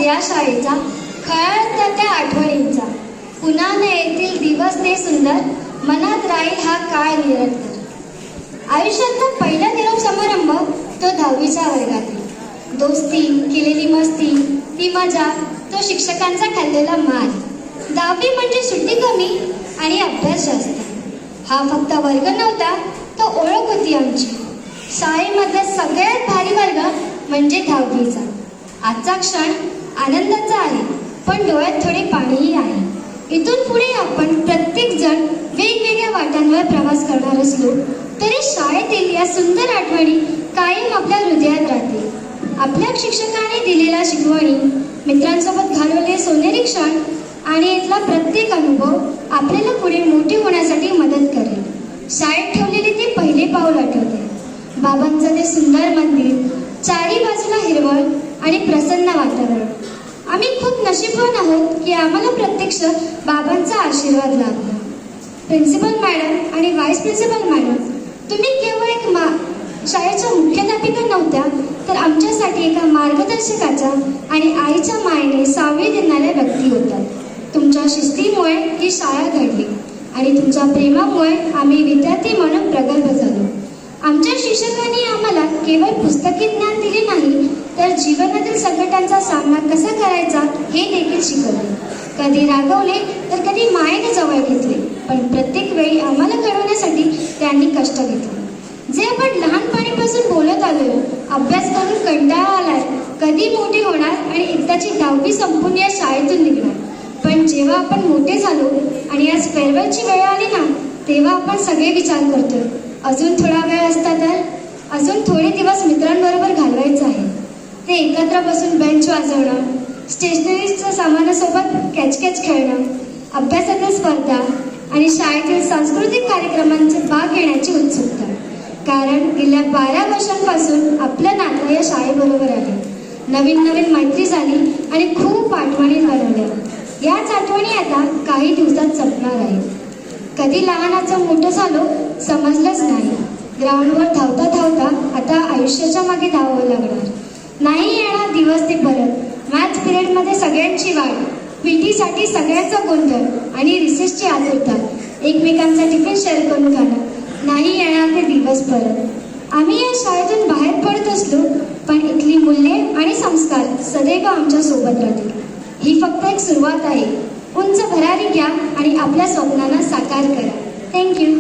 आज या शाळेचा, खळाळतात त्या आठवणींचा. पुन्हा न येतील दिवस ते सुंदर, मनात राहील हा काळ निरंतर. आयुष्यातला पहिला निरोप समारंभ तो 10वीच्या वर्गातील. दोस्ती, केलेली मस्ती, ती मजा, तो शिक्षकांचा खाल्लेला मार. 10वी म्हणजे सुट्टी कमी आणि अभ्यास जास्त. हा फक्त वर्ग नव्हता, तो ओळख होती आमची. शाळेमधला सगळ्यात भारी वर्ग म्हणजे 10वीचा. आजचा क्षण आनंदाचा आहे, पण डोळ्यात थोडे पाणीही आहे. इथून पुढे आपण प्रत्येक जण वेगवेगळ्या वाटांवर प्रवास करणार असलो तरी शाळेतील या सुंदर आठवणी कायम आपल्या हृदयात राहतील. आपल्या शिक्षकांनी दिलेल्या शिकवणी, मित्रांसोबत घालवलेले सोनेरी क्षण आणि इथला प्रत्येक अनुभव आपल्याला पुढे मोठे होण्यासाठी मदत करेल. शाळेत ठेवलेले ते पहिले पाऊल आठवते. बाबांचं ते सुंदर मंदिर, चारी बाजूला हिरवळ आणि प्रसन्न वातावरण. आम्ही खूप नशीबवान आहोत की आम्हाला प्रत्यक्ष बाबांचा आशीर्वाद लाभला. प्रिन्सिपल मॅडम आणि व्हाईस प्रिन्सिपल मॅडम, तुम्ही केवळ एक शाळेच्या मुख्याध्यापिका नव्हत्या, तर आमच्यासाठी एका मार्गदर्शकाच्या आणि आईच्या मायेने सावली देणाऱ्या व्यक्ती होतात. तुमच्या शिस्तीमुळे ही शाळा घडली आणि तुमच्या प्रेमामुळे आम्ही विद्यार्थी म्हणून प्रगल्भ झालो. आमच्या शिक्षकांनी आम्हाला केवळ पुस्तकी ज्ञान दिले नाही, तर जीवनातील संकटांचा सामना कसा करायचा हे देखील शिकवले. कधी रागवले तर कधी मायेने जवळ घेतले, पण प्रत्येक वेळी आम्हाला घडवण्यासाठी त्यांनी कष्ट घेतले. जे आपण लहानपणीपासून बोलत आलो, अभ्यास करून कंटाळा आलाय, कधी मोठे होणार आणि एकदाची 10वी संपून या शाळेतून निघणार. पण जेव्हा आपण मोठे झालो आणि आज फेअरवेलची वेळ आली ना, तेव्हा आपण सगळे विचार करतो, अजून थोडा वेळ असता तर, अजून थोडे दिवस मित्रांबरोबर घालवायचं आहे. ते एकत्र बसून बेंच वाजवणं, स्टेशनरीच्या सामानासोबत कॅच खेळणं, अभ्यासातील स्पर्धा आणि शाळेतील सांस्कृतिक कार्यक्रमांचे भाग घेण्याची उत्सुकता. कारण गेल्या 12 वर्षांपासून आपलं नातं या शाळेबरोबर आहे. नवीन नवीन मैत्री झाली आणि खूप आठवणी बनवल्या. याच आठवणी आता काही दिवसात संपणार आहेत. कधी लहानाचं मोठं झालो समजलंच नाही. ग्राउंडवर धावता धावता आता आयुष्याच्या मागे धावावं लागणार. नाही येणार दिवस ते परत. मॅथ्स पिरियडमध्ये सगळ्यांची वाट, पीटीसाठी सगळ्यांचा गोंधळ आणि रिसेसची आतुरता, एकमेकांचा टिफिन शेअर करून खाणं. नाही येणार ते दिवस परत. आम्ही या शाळेतून बाहेर पडत असलो, पण इथली मूल्ये आणि संस्कार सदैव आमच्या सोबत राहतील. ही फक्त एक सुरुवात आहे. उंच भरारी घ्या आणि आपल्या स्वप्नांना साकार करा. थँक्यू.